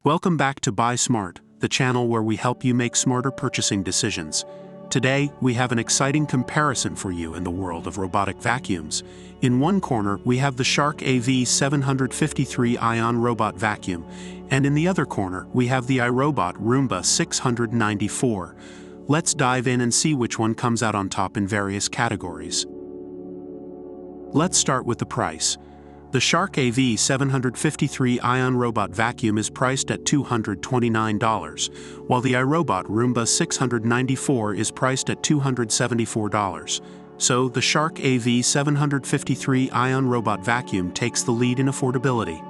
Welcome back to Buy Smart, the channel where we help you make smarter purchasing decisions. Today, we have an exciting comparison for you in the world of robotic vacuums. In one corner, we have the Shark AV753 ION robot vacuum, and in the other corner, we have the iRobot Roomba 694. Let's dive in and see which one comes out on top in various categories. Let's start with the price. The Shark AV753 ION robot vacuum is priced at $229, while the iRobot Roomba 694 is priced at $274. So, the Shark AV753 ION robot vacuum takes the lead in affordability.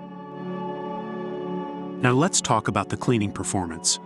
Now let's talk about the cleaning performance.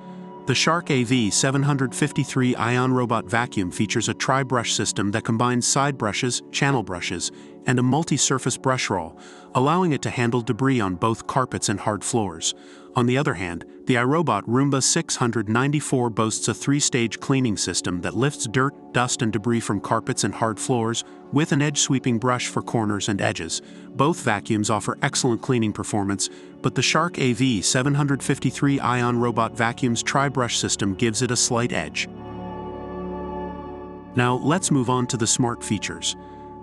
The Shark AV753 ION robot vacuum features a tri-brush system that combines side brushes, channel brushes, and a multi-surface brush roll, allowing it to handle debris on both carpets and hard floors. On the other hand, the iRobot Roomba 694 boasts a 3-stage cleaning system that lifts dirt, dust, and debris from carpets and hard floors, with an edge-sweeping brush for corners and edges. Both vacuums offer excellent cleaning performance, but the Shark AV753 ION robot vacuum's tri-brush system gives it a slight edge. Now, let's move on to the smart features.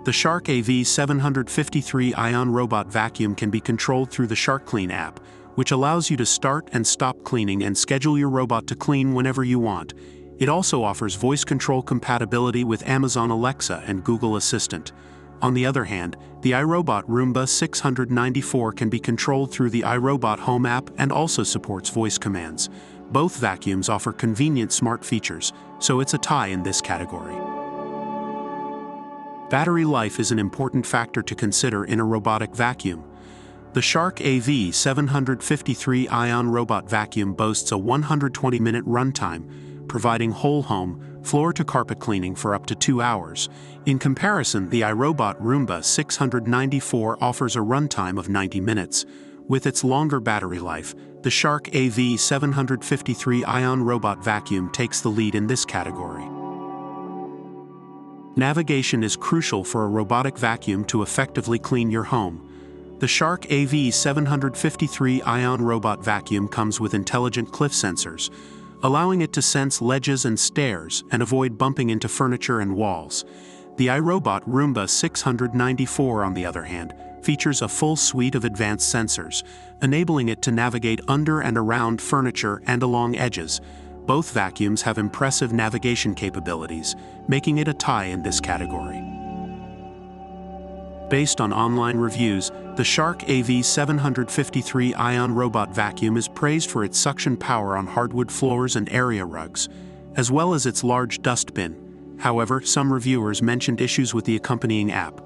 The Shark AV753 ION robot vacuum can be controlled through the Shark Clean app, which allows you to start and stop cleaning and schedule your robot to clean whenever you want. It also offers voice control compatibility with Amazon Alexa and Google Assistant. On the other hand, the iRobot Roomba 694 can be controlled through the iRobot Home app and also supports voice commands. Both vacuums offer convenient smart features, so it's a tie in this category. Battery life is an important factor to consider in a robotic vacuum. The Shark AV753 ION robot vacuum boasts a 120-minute runtime, providing whole home, floor-to-carpet cleaning for up to 2 hours. In comparison, the iRobot Roomba 694 offers a runtime of 90 minutes. With its longer battery life, the Shark AV753 ION robot vacuum takes the lead in this category. Navigation is crucial for a robotic vacuum to effectively clean your home. The Shark AV753 ION robot vacuum comes with intelligent cliff sensors, allowing it to sense ledges and stairs and avoid bumping into furniture and walls. The iRobot Roomba 694, on the other hand, features a full suite of advanced sensors, enabling it to navigate under and around furniture and along edges. Both vacuums have impressive navigation capabilities, making it a tie in this category. Based on online reviews, the Shark AV753 ION robot vacuum is praised for its suction power on hardwood floors and area rugs, as well as its large dust bin. However, some reviewers mentioned issues with the accompanying app.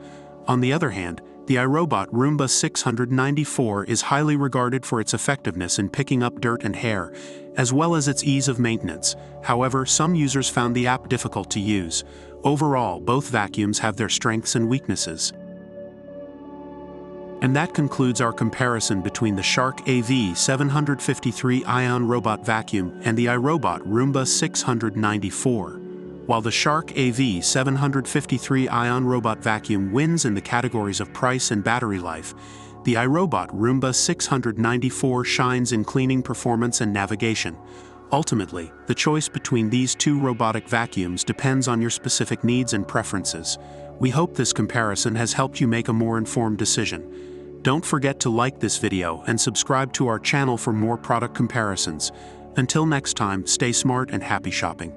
On the other hand, the iRobot Roomba 694 is highly regarded for its effectiveness in picking up dirt and hair, as well as its ease of maintenance. However, some users found the app difficult to use. Overall, both vacuums have their strengths and weaknesses. And that concludes our comparison between the Shark AV753 ION robot vacuum and the iRobot Roomba 694. While the Shark AV753 ION robot vacuum wins in the categories of price and battery life, the iRobot Roomba 694 shines in cleaning performance and navigation. Ultimately, the choice between these two robotic vacuums depends on your specific needs and preferences. We hope this comparison has helped you make a more informed decision. Don't forget to like this video and subscribe to our channel for more product comparisons. Until next time, stay smart and happy shopping.